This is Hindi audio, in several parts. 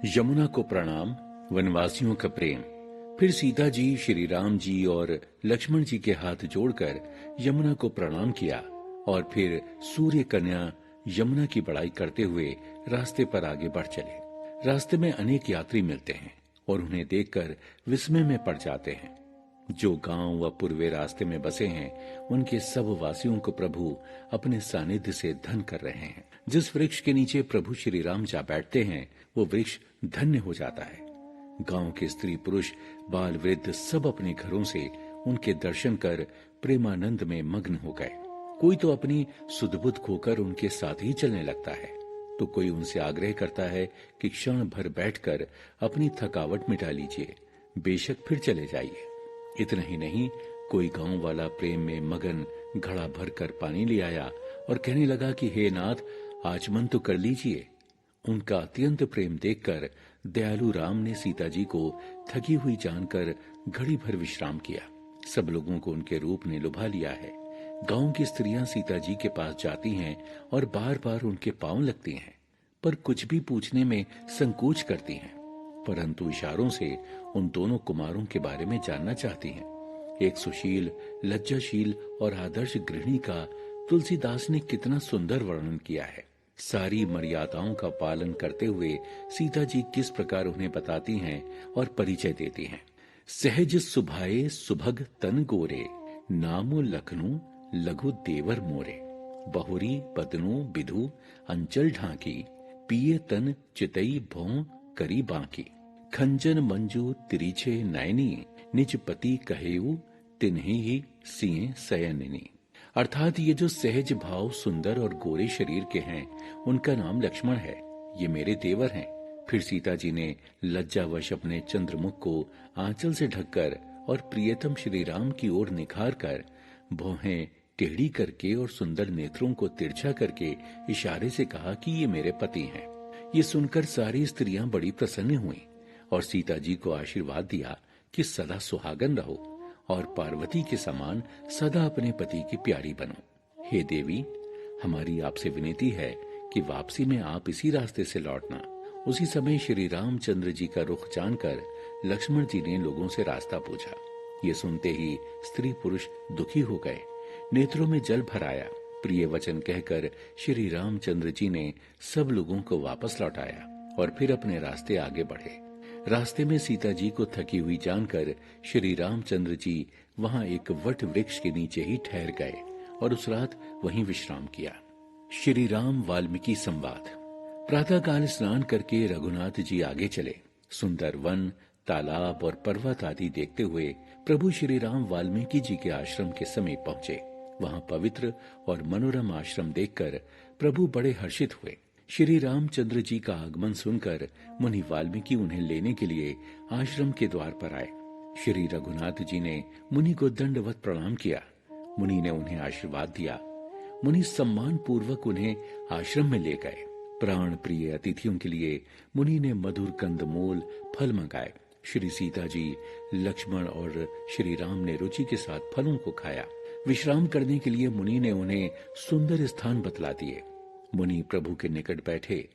यमुना को प्रणाम, वनवासियों का प्रेम। फिर सीता जी, श्री राम जी और लक्ष्मण जी के हाथ जोड़कर यमुना को प्रणाम किया और फिर सूर्य कन्या यमुना की बड़ाई करते हुए रास्ते पर आगे बढ़ चले। रास्ते में अनेक यात्री मिलते हैं और उन्हें देखकर विस्मय में पड़ जाते हैं। जो गांव व पूर्वे रास्ते में बसे हैं, उनके सब वासियों को प्रभु अपने सानिध्य से धन कर रहे हैं। जिस वृक्ष के नीचे प्रभु श्री राम जा बैठते हैं, वो वृक्ष धन्य हो जाता है। गांव के स्त्री पुरुष बाल वृद्ध सब अपने घरों से उनके दर्शन कर प्रेमानंद में मग्न हो गए। कोई तो अपनी सुध-बुध खोकर उनके साथ ही चलने लगता है, तो कोई उनसे आग्रह करता है कि क्षण भर बैठकर अपनी थकावट मिटा लीजिए, बेशक फिर चले जाइए। इतना ही नहीं, कोई गांव वाला प्रेम में मगन घड़ा भर कर पानी ले आया और कहने लगा कि हे नाथ, आचमन तो कर लीजिए। उनका अत्यंत प्रेम देखकर दयालु राम ने सीता जी को थकी हुई जानकर घड़ी भर विश्राम किया। सब लोगों को उनके रूप ने लुभा लिया है। गांव की स्त्रियां सीता जी के पास जाती हैं और बार बार उनके पांव लगती हैं, पर कुछ भी पूछने में संकोच करती हैं, परंतु इशारों से उन दोनों कुमारों के बारे में जानना चाहती हैं। एक सुशील, लज्जाशील और आदर्श गृहिणी का तुलसीदास ने कितना सुंदर वर्णन किया है। सारी मर्यादाओं का पालन करते हुए सीता जी किस प्रकार उन्हें बताती हैं और परिचय देती हैं। सहज सुभाए सुभग तन गोरे, नामो लखनऊ लघु देवर मोरे। बहुरी बदनू बिधु अंचल ढांकी, पिए तन चितई भों करी बांकी। खंजन मंजू तिरिछे नयनी, निज पति कहेऊ तिन्हि ही सिए सयनिनी। अर्थात ये जो सहज भाव, सुंदर और गोरे शरीर के हैं, उनका नाम लक्ष्मण है। ये मेरे देवर हैं। फिर सीता जी ने लज्जावश अपने चंद्रमुख को आंचल से ढककर और प्रियतम श्री राम की ओर निखार कर, भौहें टेढ़ी करके और सुंदर नेत्रों को तिरछा करके इशारे से कहा कि ये मेरे पति हैं। ये सुनकर सारी स्त्रियां बड़ी प्रसन्न हुईं और सीता जी को आशीर्वाद दिया कि सदा सुहागन रहो और पार्वती के समान सदा अपने पति की प्यारी बनो। हे देवी, हमारी आपसे विनती है कि वापसी में आप इसी रास्ते से लौटना। उसी समय श्री रामचंद्र जी का रुख जानकर लक्ष्मण जी ने लोगों से रास्ता पूछा। ये सुनते ही स्त्री पुरुष दुखी हो गए, नेत्रों में जल भर आया। प्रिय वचन कहकर श्री रामचंद्र जी ने सब लोगों को वापस लौटाया और फिर अपने रास्ते आगे बढ़े। रास्ते में सीता जी को थकी हुई जानकर श्री रामचंद्र जी वहां एक वट वृक्ष के नीचे ही ठहर गए और उस रात वहीं विश्राम किया। श्री राम वाल्मीकि संवाद। प्रातःकाल स्नान करके रघुनाथ जी आगे चले। सुंदर वन, तालाब और पर्वत आदि देखते हुए प्रभु श्री राम वाल्मीकि जी के आश्रम के समीप पहुंचे। वहां पवित्र और मनोरम आश्रम देखकर प्रभु बड़े हर्षित हुए। श्री रामचंद्र जी का आगमन सुनकर मुनि वाल्मीकि उन्हें लेने के लिए आश्रम के द्वार पर आए। श्री रघुनाथ जी ने मुनि को दंडवत प्रणाम किया। मुनि ने उन्हें आशीर्वाद दिया। मुनि सम्मान पूर्वक उन्हें आश्रम में ले गए। प्राण प्रिय अतिथियों के लिए मुनि ने मधुर कंदमूल फल मंगाए। श्री सीता जी, लक्ष्मण और श्री राम ने रुचि के साथ फलों को खाया। विश्राम करने के लिए मुनि ने उन्हें सुंदर स्थान बतला दिए। मुनि प्रभु के निकट बैठे।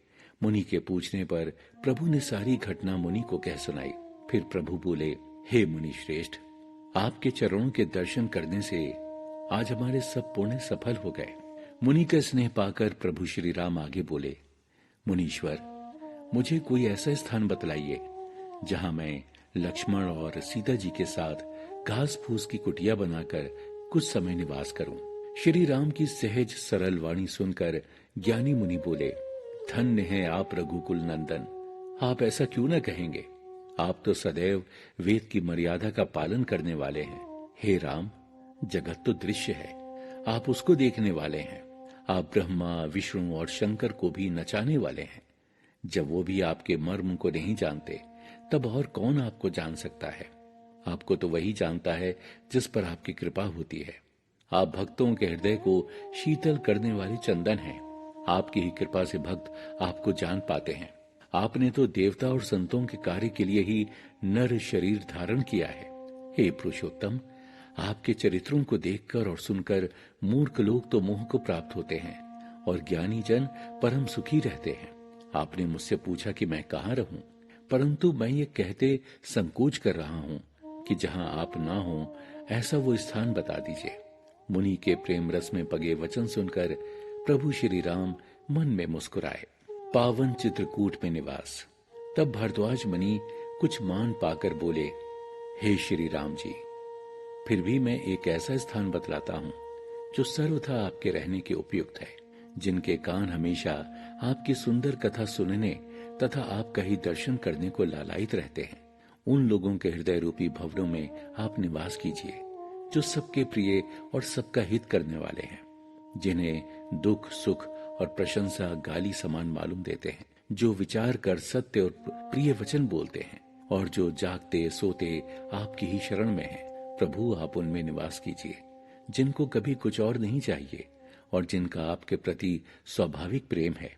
मुनि के पूछने पर प्रभु ने सारी घटना मुनि को कह सुनाई। फिर प्रभु बोले, हे मुनि श्रेष्ठ, आपके चरणों के दर्शन करने से आज हमारे सब पुण्य सफल हो गए। मुनि का स्नेह पाकर प्रभु श्री राम आगे बोले, मुनीश्वर, मुझे कोई ऐसा स्थान बतलाइए जहां मैं लक्ष्मण और सीता जी के साथ घास फूस की कुटिया बनाकर कुछ समय निवास करूं। श्री राम की सहज सरल वाणी सुनकर ज्ञानी मुनि बोले, धन्य है आप रघुकुल नंदन। आप ऐसा क्यों न कहेंगे? आप तो सदैव वेद की मर्यादा का पालन करने वाले हैं। हे राम, जगत तो दृश्य है, आप उसको देखने वाले हैं। आप ब्रह्मा, विष्णु और शंकर को भी नचाने वाले हैं। जब वो भी आपके मर्म को नहीं जानते, तब और कौन आपको जान सकता है? आपको तो वही जानता है जिस पर आपकी कृपा होती है। आप भक्तों के हृदय को शीतल करने वाले चंदन हैं। आपकी ही कृपा से भक्त आपको जान पाते हैं। आपने तो देवता और संतों के कार्य के लिए ही नर शरीर धारण किया है। हे पुरुषोत्तम, आपके चरित्रों को देखकर और सुनकर मूर्ख लोग तो मोह को प्राप्त होते हैं और ज्ञानी जन परम सुखी रहते हैं। आपने मुझसे पूछा कि मैं कहाँ रहूं। परंतु मैं ये कहते संकोच कर रहा हूँ कि जहाँ आप ना हो ऐसा वो स्थान बता दीजिए। मुनि के प्रेम रस में पगे वचन सुनकर प्रभु श्री राम मन में मुस्कुराए। पावन चित्रकूट में निवास। तब भारद्वाज मुनि कुछ मान पाकर बोले, हे श्री राम जी, फिर भी मैं एक ऐसा स्थान बतलाता हूँ जो सर्वथा आपके रहने के उपयुक्त है, जिनके कान हमेशा आपकी सुंदर कथा सुनने तथा आपका ही दर्शन करने को लालायित रहते हैं। उन लोगों के हृदय रूपी भवनों में आप निवास कीजिए जो सबके प्रिय और सबका हित करने वाले हैं, जिन्हें दुख सुख और प्रशंसा गाली समान मालूम देते हैं, जो विचार कर सत्य और प्रिय वचन बोलते हैं और जो जागते सोते आपकी ही शरण में हैं। प्रभु आप उनमें निवास कीजिए जिनको कभी कुछ और नहीं चाहिए और जिनका आपके प्रति स्वाभाविक प्रेम है।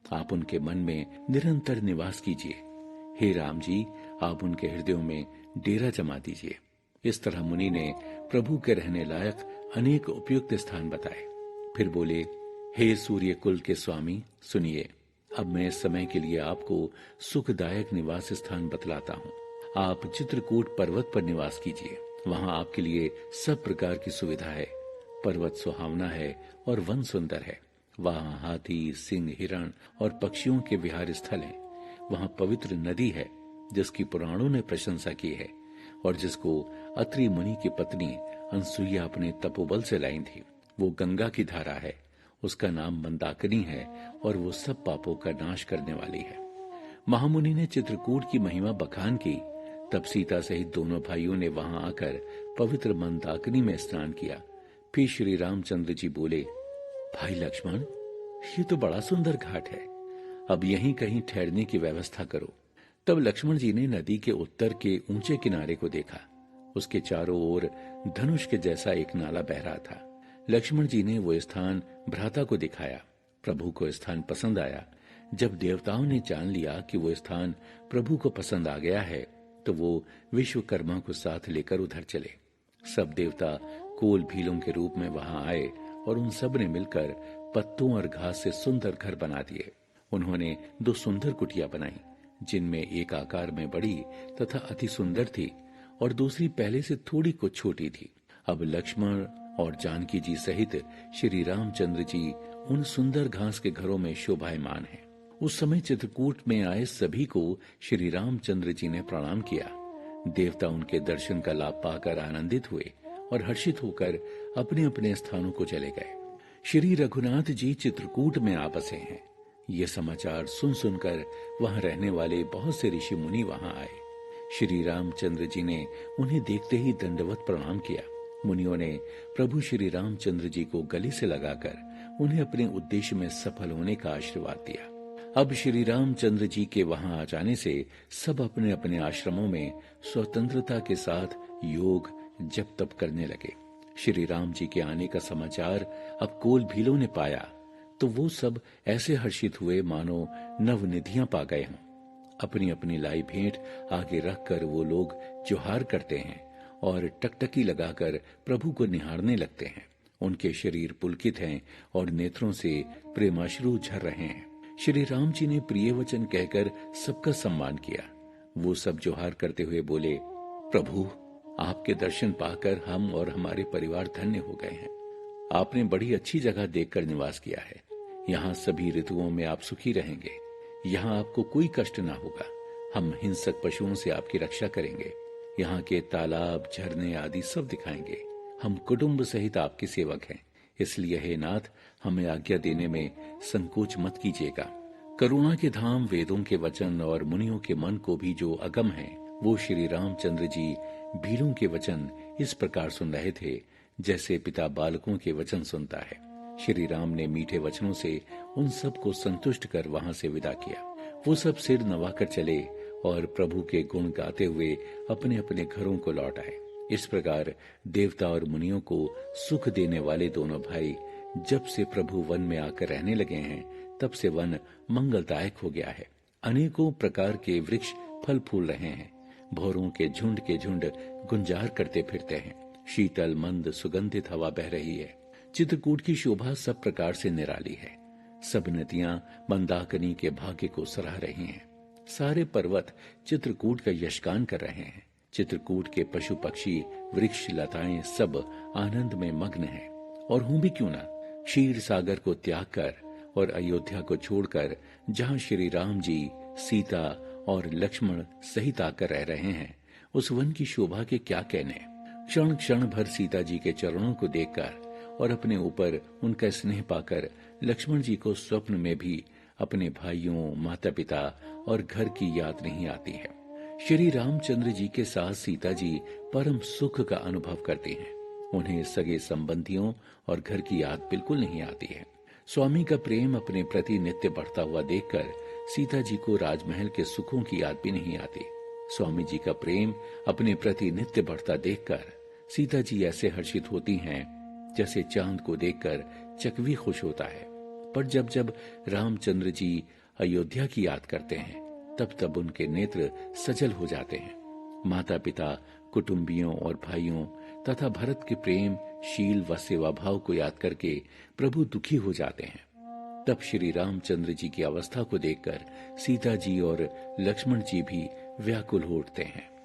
आप उनके मन में निरंतर निवास कीजिए। हे राम जी, आप उनके हृदयों में डेरा जमा दीजिए। इस तरह मुनि ने प्रभु के रहने लायक अनेक उपयुक्त स्थान बताए। फिर बोले, हे सूर्य कुल के स्वामी, सुनिए, अब मैं इस समय के लिए आपको सुखदायक निवास स्थान बतलाता हूँ। आप चित्रकूट पर्वत पर निवास कीजिए। वहाँ आपके लिए सब प्रकार की सुविधा है। पर्वत सुहावना है और वन सुंदर है। वहाँ हाथी, सिंह, हिरण और पक्षियों के विहार स्थल हैं। वहाँ पवित्र नदी है जिसकी पुराणों ने प्रशंसा की है और जिसको अत्रि मुनि की पत्नी अनसुईया अपने तपोबल से लाई थी। वो गंगा की धारा है। उसका नाम मंदाकिनी है और वो सब पापों का नाश करने वाली है। महामुनि ने चित्रकूट की महिमा बखान की। तब सीता सहित दोनों भाइयों ने वहां आकर पवित्र मंदाकिनी में स्नान किया। फिर श्री रामचंद्र जी बोले, भाई लक्ष्मण, ये तो बड़ा सुंदर घाट है, अब यहीं कहीं ठहरने की व्यवस्था करो। तब लक्ष्मण जी ने नदी के उत्तर के ऊंचे किनारे को देखा। उसके चारों ओर धनुष के जैसा एक नाला बह रहा था। लक्ष्मण जी ने वो स्थान भ्राता को दिखाया। प्रभु को स्थान पसंद आया। जब देवताओं ने जान लिया कि वो स्थान प्रभु को पसंद आ गया है तो वो विश्वकर्मा को साथ लेकर उधर चले। सब देवता कोल भीलों के रूप में वहां आए और उन सब ने मिलकर पत्तों और घास से सुंदर घर बना दिए। उन्होंने 2 सुंदर कुटिया बनाई, जिनमें एक आकार में बड़ी तथा अति सुंदर थी और दूसरी पहले से थोड़ी कुछ छोटी थी। अब लक्ष्मण और जानकी जी सहित श्री रामचंद्र जी उन सुंदर घास के घरों में शोभायमान हैं। उस समय चित्रकूट में आए सभी को श्री रामचंद्र जी ने प्रणाम किया। देवता उनके दर्शन का लाभ पाकर आनंदित हुए और हर्षित होकर अपने अपने स्थानों को चले गए। श्री रघुनाथ जी चित्रकूट में आ बसे हैं। ये समाचार सुन सुनकर वहां रहने वाले बहुत से ऋषि मुनि वहां आए। श्री रामचंद्र जी ने उन्हें देखते ही दंडवत प्रणाम किया। मुनियों ने प्रभु श्री रामचंद्र जी को गले से लगाकर उन्हें अपने उद्देश्य में सफल होने का आशीर्वाद दिया। अब श्री रामचंद्र जी के वहां आ जाने से सब अपने अपने आश्रमों में स्वतंत्रता के साथ योग जप तप करने लगे। श्री राम जी के आने का समाचार अब कोल भीलों ने पाया तो वो सब ऐसे हर्षित हुए मानो नवनिधियां पा गए हों। अपनी अपनी लाई भेंट आगे रखकर वो लोग जोहार करते हैं और टकटकी लगाकर प्रभु को निहारने लगते हैं। उनके शरीर पुलकित हैं और नेत्रों से प्रेमाश्रु झर रहे हैं। श्री राम जी ने प्रिय वचन कहकर सबका सम्मान किया। वो सब जोहार करते हुए बोले, प्रभु, आपके दर्शन पाकर हम और हमारे परिवार धन्य हो गए हैं। आपने बड़ी अच्छी जगह देखकर निवास किया है। यहाँ सभी ऋतुओं में आप सुखी रहेंगे। यहाँ आपको कोई कष्ट ना होगा। हम हिंसक पशुओं से आपकी रक्षा करेंगे। यहाँ के तालाब, झरने आदि सब दिखाएंगे। हम कुटुंब सहित आपके सेवक हैं। इसलिए हे नाथ, हमें आज्ञा देने में संकोच मत कीजिएगा। करुणा के धाम वेदों के वचन और मुनियों के मन को भी जो अगम है, वो श्री रामचंद्र जी भीलों के वचन इस प्रकार सुन रहे थे जैसे पिता बालकों के वचन सुनता है। श्री राम ने मीठे वचनों से उन सब को संतुष्ट कर वहां से विदा किया। वो सब सिर नवाकर चले और प्रभु के गुण गाते हुए अपने अपने घरों को लौट आए। इस प्रकार देवता और मुनियों को सुख देने वाले दोनों भाई जब से प्रभु वन में आकर रहने लगे हैं, तब से वन मंगलदायक हो गया है। अनेकों प्रकार के वृक्ष फल फूल रहे हैं। भौरों के झुंड गुंजार करते फिरते हैं। शीतल मंद सुगंधित हवा बह रही है। चित्रकूट की शोभा सब प्रकार से निराली है। सब नदियां मंदाकिनी के भाग्य को सराह रही हैं। सारे पर्वत चित्रकूट का यशगान कर रहे हैं। चित्रकूट के पशु पक्षी, वृक्ष, लताएं सब आनंद में मग्न हैं। और हूं भी क्यों ना, क्षीर सागर को त्याग कर और अयोध्या को छोड़कर जहां श्री राम जी, सीता और लक्ष्मण सहित आकर रह रहे हैं, उस वन की शोभा के क्या कहने। क्षण क्षण भर सीता जी के चरणों को देखकर और अपने ऊपर उनका स्नेह पाकर लक्ष्मण जी को स्वप्न में भी अपने भाइयों, माता पिता और घर की याद नहीं आती है। श्री रामचंद्र जी के साथ सीता जी परम सुख का अनुभव करती हैं। उन्हें सगे संबंधियों और घर की याद बिल्कुल नहीं आती है। स्वामी का प्रेम अपने प्रति नित्य बढ़ता हुआ देखकर सीता जी को राजमहल के सुखों की याद भी नहीं आती। स्वामी जी का प्रेम अपने प्रति नित्य बढ़ता देखकर सीता जी ऐसे हर्षित होती हैं जैसे चांद को देखकर चकवी खुश होता है। पर जब जब रामचंद्र जी अयोध्या की याद करते हैं, तब तब उनके नेत्र सजल हो जाते हैं। माता पिता, कुटुंबियों और भाइयों तथा भरत के प्रेम, शील व सेवा भाव को याद करके प्रभु दुखी हो जाते हैं। तब श्री रामचंद्र जी की अवस्था को देखकर सीता जी और लक्ष्मण जी भी व्याकुल हो उठते हैं।